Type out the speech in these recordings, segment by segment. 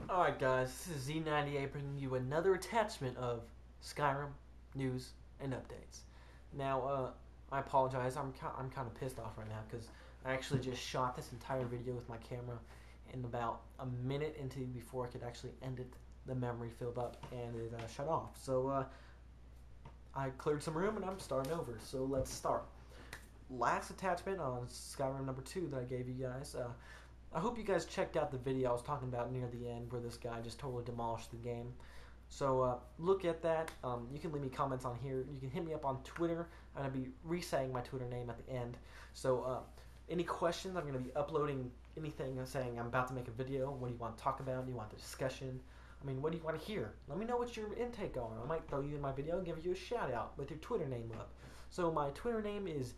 Alright guys, this is Z98 bringing you another attachment of Skyrim news and updates. Now, I apologize, I'm kind of pissed off right now because I actually just shot this entire video with my camera and about a minute into before I could actually end it, the memory filled up and it shut off. So, I cleared some room and I'm starting over, so let's start. Last attachment on Skyrim number 2 that I gave you guys, I hope you guys checked out the video I was talking about near the end where this guy just totally demolished the game. So look at that. You can leave me comments on here. You can hit me up on Twitter. I'm going to be re-saying my Twitter name at the end. So any questions, I'm going to be uploading anything saying I'm about to make a video. What do you want to talk about? Do you want the discussion? I mean, what do you want to hear? Let me know what your intake are. I might throw you in my video and give you a shout out with your Twitter name up. So my Twitter name is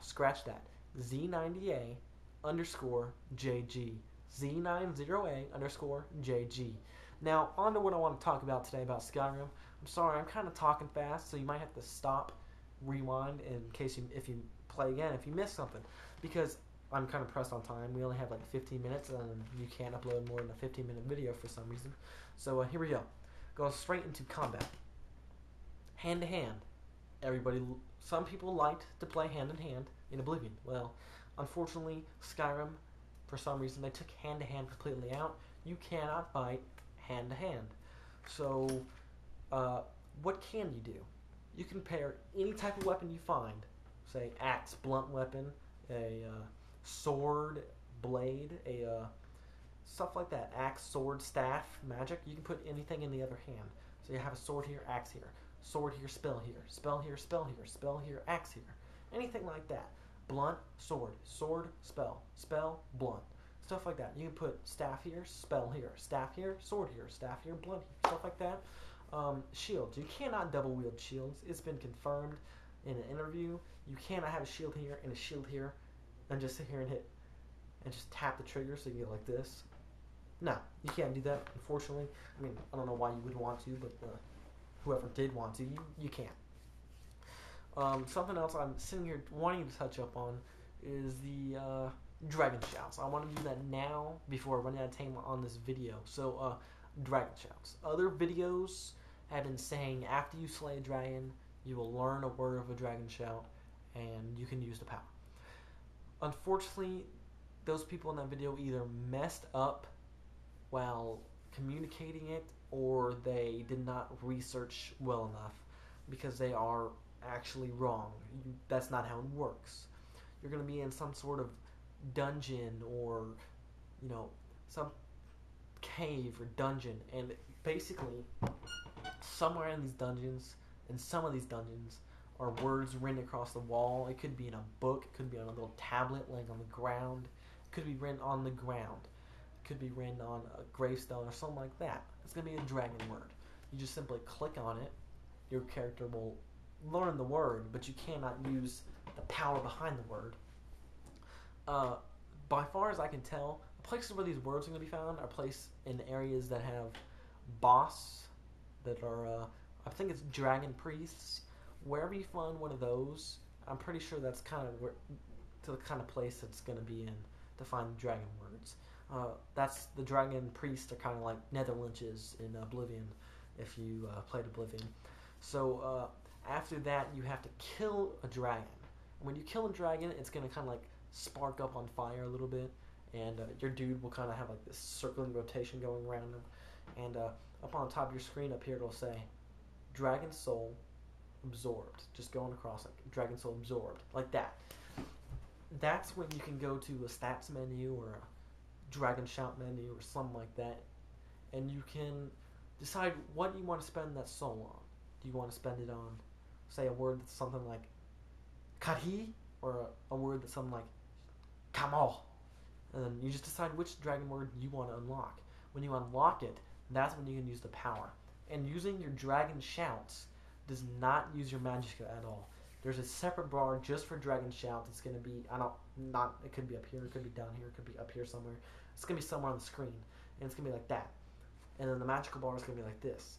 scratch that. Z90A underscore JG. Z90A underscore JG. Now, on to what I want to talk about today about Skyrim. I'm sorry, I'm kind of talking fast, so you might have to stop, rewind, in case if you play again, if you miss something. Because I'm kind of pressed on time. We only have like 15 minutes, and you can't upload more than a 15-minute video for some reason. So here we go. Going straight into combat. Hand-to-hand. Some people liked to play hand-in-hand in Oblivion. Well, unfortunately, Skyrim, for some reason, they took hand-to-hand completely out. You cannot fight hand-to-hand. So, what can you do? You can pair any type of weapon you find, say axe, blunt weapon, a sword, blade, stuff like that, axe, sword, staff, magic. You can put anything in the other hand. So you have a sword here, axe here, sword here, spell here, spell here, spell here, spell here, axe here, anything like that. Blunt, sword, sword, spell, spell, blunt, stuff like that. You can put staff here, spell here, staff here, sword here, staff here, blunt here, stuff like that. Shields. You cannot double wield shields. It's been confirmed in an interview. You cannot have a shield here and a shield here and just sit here and hit and just tap the trigger so you get like this. No, you can't do that, unfortunately. I mean, I don't know why you would want to, but whoever did want to, you can't. Something else I'm sitting here wanting to touch up on is the dragon shouts. I want to do that now before I run out of time on this video. So, dragon shouts. Other videos have been saying after you slay a dragon, you will learn a word of a dragon shout, and you can use the power. Unfortunately, those people in that video either messed up while communicating it, or they did not research well enough, because they are actually wrong. That's not how it works. You're going to be in some sort of dungeon or, some cave or dungeon, and basically somewhere in these dungeons, in some of these dungeons, are words written across the wall. It could be in a book, it could be on a little tablet laying on the ground, it could be written on the ground, it could be written on a gravestone or something like that. It's going to be a dragon word. You just simply click on it. Your character will learn the word, but you cannot use the power behind the word. By far as I can tell, the places where these words are going to be found are placed in areas that have boss, that are, I think it's dragon priests. Wherever you find one of those, I'm pretty sure that's kind of the kind of place it's going to be in to find dragon words. That's the dragon priests are kind of like Netherlinches in Oblivion, if you played Oblivion. So after that, you have to kill a dragon. When you kill a dragon, it's going to kind of like spark up on fire a little bit, and your dude will kind of have like this circling rotation going around him. And up on the top of your screen up here, it'll say dragon soul absorbed, just going across like dragon soul absorbed, like that. That's when you can go to a stats menu or a dragon shout menu or something like that, and you can decide what you want to spend that soul on. Do you want to spend it on, say, a word that's something like Kahi, or a word that's something like Kamal? And then you just decide which dragon word you want to unlock. When you unlock it, that's when you can use the power. And using your dragon shouts does not use your magicka at all. There's a separate bar just for dragon shouts. It's going to be, it could be up here, it could be down here, it could be up here somewhere. It's going to be somewhere on the screen. And it's going to be like that. And then the magical bar is going to be like this.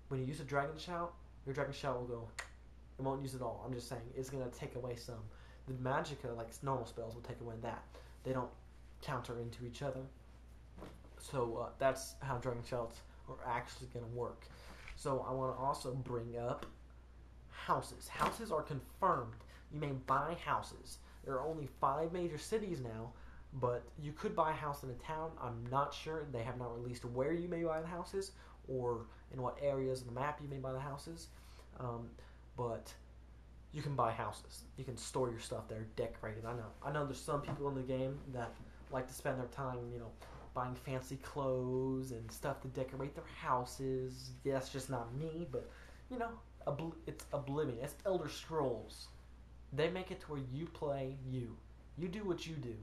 When you use a dragon shout, your dragon shout will go, it won't use it all. I'm just saying, it's going to take away some. The magicka, like normal spells, will take away that. They don't counter into each other. So that's how dragon shells are actually going to work. So I want to also bring up houses. Houses are confirmed. You may buy houses. There are only 5 major cities now, but you could buy a house in a town. I'm not sure. They have not released where you may buy the houses or in what areas of the map you may buy the houses. But you can buy houses. You can store your stuff there, decorated. I know there's some people in the game that like to spend their time, buying fancy clothes and stuff to decorate their houses. Yeah, that's just not me, but, it's Oblivion. It's Elder Scrolls. They make it to where you play you. You do what you do.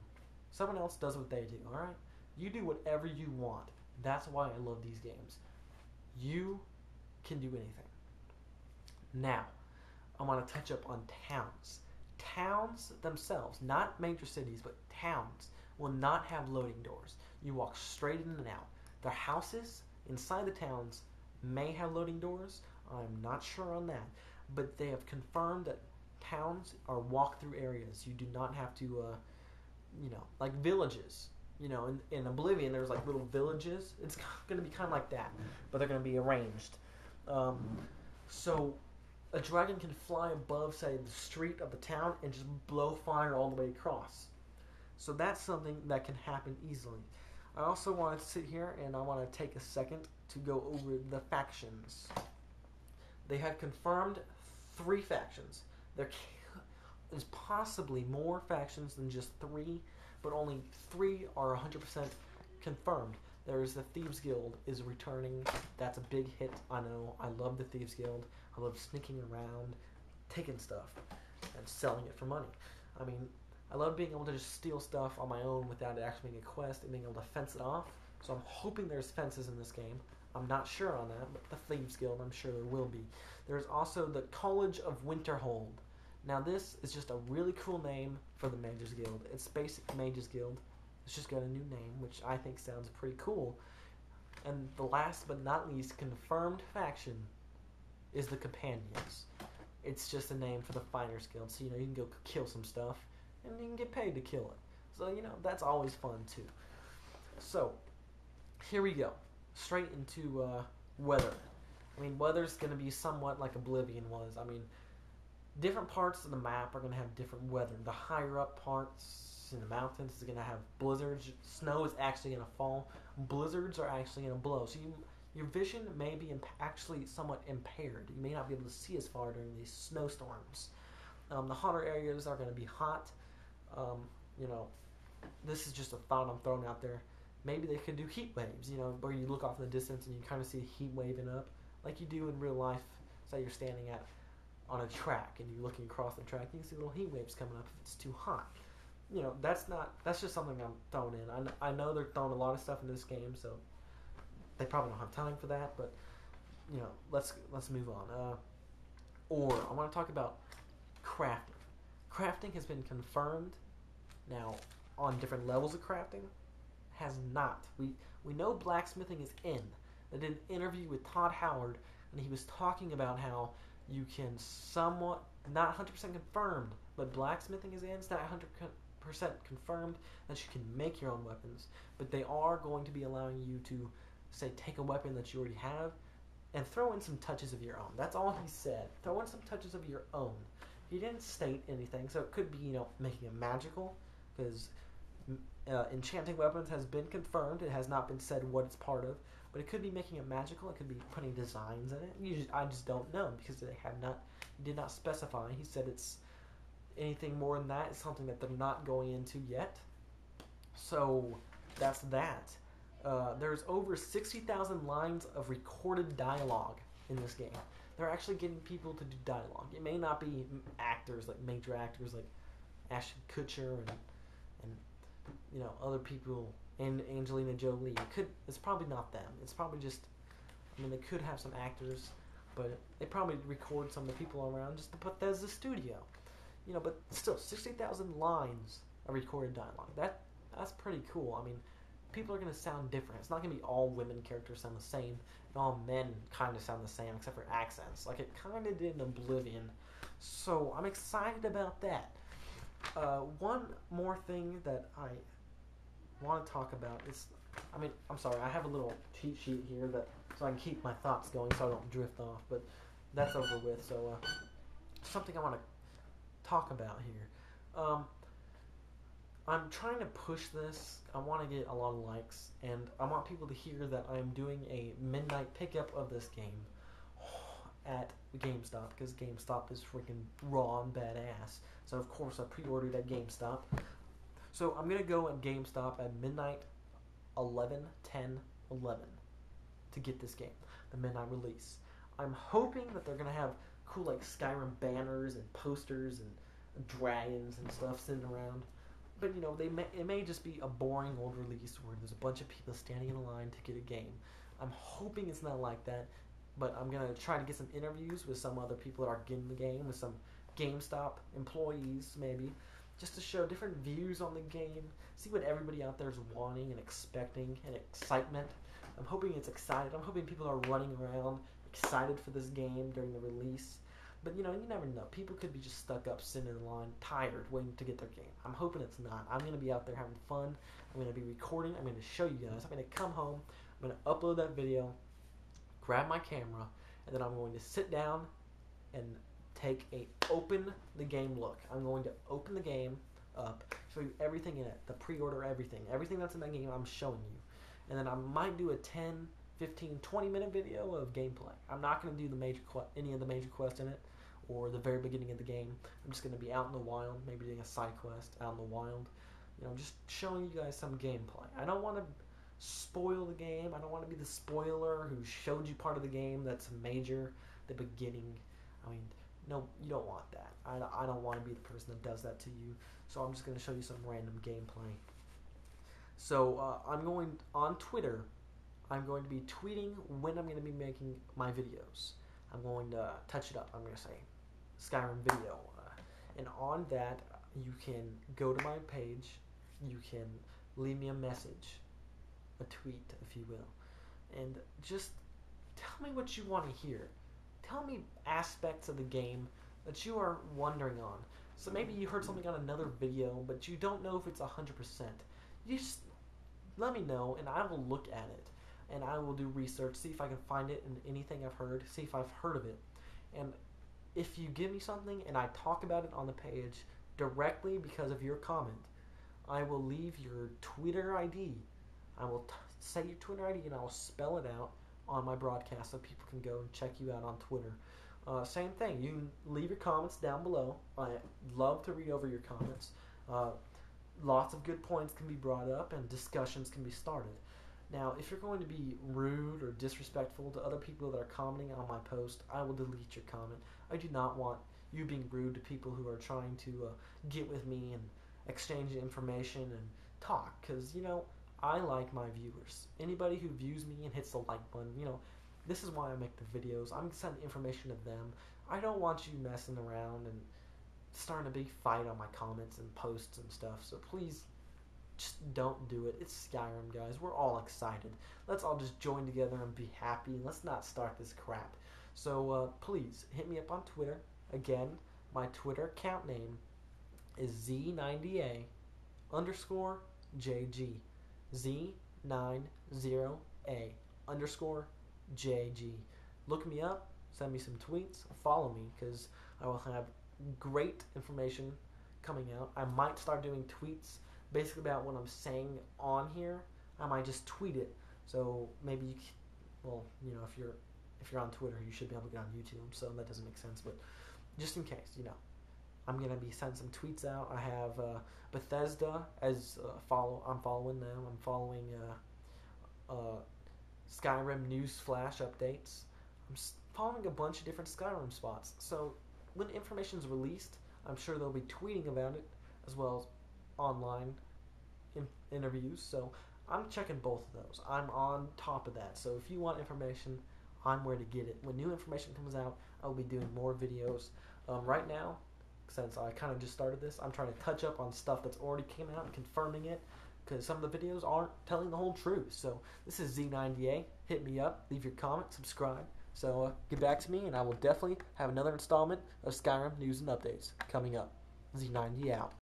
Someone else does what they do, alright? You do whatever you want. That's why I love these games. You can do anything. Now, I want to touch up on towns. Towns themselves, not major cities, but towns, will not have loading doors. You walk straight in and out. Their houses inside the towns may have loading doors. I'm not sure on that. But they have confirmed that towns are walk-through areas. You do not have to, like villages. In Oblivion, there's like little villages. It's going to be kind of like that, but they're going to be arranged. So a dragon can fly above, say, the street of the town and just blow fire all the way across. So that's something that can happen easily. I also want to sit here and I want to take a second to go over the factions. They have confirmed 3 factions. There is possibly more factions than just 3, but only 3 are 100% confirmed. There's the Thieves Guild is returning. That's a big hit. I know. I love the Thieves Guild. I love sneaking around, taking stuff, and selling it for money. I mean, I love being able to just steal stuff on my own without it actually being a quest and being able to fence it off. So I'm hoping there's fences in this game. I'm not sure on that, but the Thieves Guild, I'm sure there will be. There's also the College of Winterhold. Now this is just a really cool name for the Mages Guild. It's basic Mages Guild. It's just got a new name, which I think sounds pretty cool. And the last but not least confirmed faction is the Companions. It's just a name for the Fighters Guild. So, you can go kill some stuff, and you can get paid to kill it. So, that's always fun, too. So, here we go. Straight into weather. I mean, weather's going to be somewhat like Oblivion was. I mean, different parts of the map are going to have different weather. The higher up parts in the mountains is going to have blizzards. Snow is actually going to fall. Blizzards are actually going to blow. So your vision may be actually somewhat impaired. You may not be able to see as far during these snowstorms. The hotter areas are going to be hot. This is just a thought I'm throwing out there. Maybe they could do heat waves, where you look off in the distance and you kind of see a heat waving up, like you do in real life. Say you're standing on a track and you're looking across the track, you can see little heat waves coming up if it's too hot. That's just something I'm throwing in. I know they're throwing a lot of stuff in this game, so they probably don't have time for that, but let's move on. Or I want to talk about crafting. Crafting has been confirmed now on different levels of crafting. Has not. We know blacksmithing is in. I did an interview with Todd Howard, and he was talking about how you can somewhat, not 100% confirmed, but blacksmithing is in. It's not 100% confirmed that you can make your own weapons, but they are going to be allowing you to, say, take a weapon that you already have and throw in some touches of your own. That's all he said. Throw in some touches of your own. He didn't state anything, so it could be, making it magical, because enchanting weapons has been confirmed. It has not been said what it's part of, but it could be making it magical. It could be putting designs in it. I just don't know, because they did not specify. He said it's anything more than that is something that they're not going into yet. So that's that. There's over 60,000 lines of recorded dialogue in this game. They're actually getting people to do dialogue. It may not be actors, like major actors like Ashton Kutcher and other people, and Angelina Jolie. It's probably not them. It's probably just, they could have some actors, but they probably record some of the people around just to put that as a studio. But still, 60,000 lines of recorded dialogue. That's pretty cool. People are going to sound different. It's not going to be all women characters sound the same, and all men kind of sound the same, except for accents, like it kind of did in Oblivion. So I'm excited about that. One more thing that I want to talk about is, I'm sorry, I have a little cheat sheet here so I can keep my thoughts going so I don't drift off, but that's over with. So something I want to talk about here. I'm trying to push this. I want to get a lot of likes, and I want people to hear that I'm doing a midnight pickup of this game at GameStop, because GameStop is freaking raw and badass. So of course I pre-ordered at GameStop. So I'm gonna go at GameStop at midnight, 11 to get this game, the midnight release. I'm hoping that they're gonna have cool like Skyrim banners and posters and dragons and stuff sitting around. But you know, it may just be a boring old release where there's a bunch of people standing in a line to get a game. I'm hoping it's not like that, but I'm gonna try to get some interviews with some other people that are getting the game, with some GameStop employees maybe, just to show different views on the game, see what everybody out there is wanting and expecting, and excitement. I'm hoping it's excited. I'm hoping people are running around excited for this game during the release. But you know, you never know. People could be just stuck up, sitting in line, tired, waiting to get their game. I'm hoping it's not. I'm going to be out there having fun. I'm going to be recording. I'm going to show you guys. I'm going to come home. I'm going to upload that video, grab my camera, and then I'm going to sit down and take a open the game look. I'm going to open the game up, show you everything in it, the pre-order, everything that's in that game I'm showing you. And then I might do a 10, 15, 20 minute video of gameplay. I'm not going to do any of the major quests in it or the very beginning of the game. I'm just going to be out in the wild, maybe doing a side quest out in the wild. You know, just showing you guys some gameplay. I don't want to spoil the game. I don't want to be the spoiler who showed you part of the game that's major, the beginning. I mean, no, you don't want that. I don't want to be the person that does that to you. So I'm just going to show you some random gameplay. So I'm going on Twitter. I'm going to be tweeting when I'm going to be making my videos. I'm going to touch it up. I'm going to say Skyrim video. And on that, you can go to my page. You can leave me a message, a tweet, if you will. And just tell me what you want to hear. Tell me aspects of the game that you are wondering on. So maybe you heard something on another video, but you don't know if it's 100%. You just let me know, and I will look at it. And I will do research, see if I can find it in anything I've heard, see if I've heard of it. And if you give me something and I talk about it on the page directly because of your comment, I will leave your Twitter ID. I will say your Twitter ID and I will spell it out on my broadcast so people can go and check you out on Twitter. Same thing. You leave your comments down below. I love to read over your comments. Lots of good points can be brought up and discussions can be started. Now, if you're going to be rude or disrespectful to other people that are commenting on my post, I will delete your comment. I do not want you being rude to people who are trying to get with me and exchange information and talk, because, you know, I like my viewers. Anybody who views me and hits the like button, you know, this is why I make the videos. I'm sending information to them. I don't want you messing around and starting a big fight on my comments and posts and stuff, so please just don't do it. It's Skyrim, guys. We're all excited. Let's all just join together and be happy. Let's not start this crap. So please hit me up on Twitter. Again, my Twitter account name is Z90A _JG. Z90A _JG. Look me up. Send me some tweets. Follow me, because I will have great information coming out. I might start doing tweets basically about what I'm saying on here. I might just tweet it. So maybe you, well, you know, if you're on Twitter, you should be able to get on YouTube. So that doesn't make sense, but just in case, you know, I'm gonna be sending some tweets out. I have Bethesda as I'm following them. I'm following Skyrim news flash updates. I'm following a bunch of different Skyrim spots. So when information is released, I'm sure they'll be tweeting about it, as well as online interviews. So I'm checking both of those. I'm on top of that. So if you want information, I'm where to get it. When new information comes out, I'll be doing more videos. Right now, since I kind of just started this, I'm trying to touch up on stuff that's already came out and confirming it, because some of the videos aren't telling the whole truth. So this is Z90A. Hit me up, leave your comment, subscribe. So get back to me, and I will definitely have another installment of Skyrim news and updates coming up. Z90 out.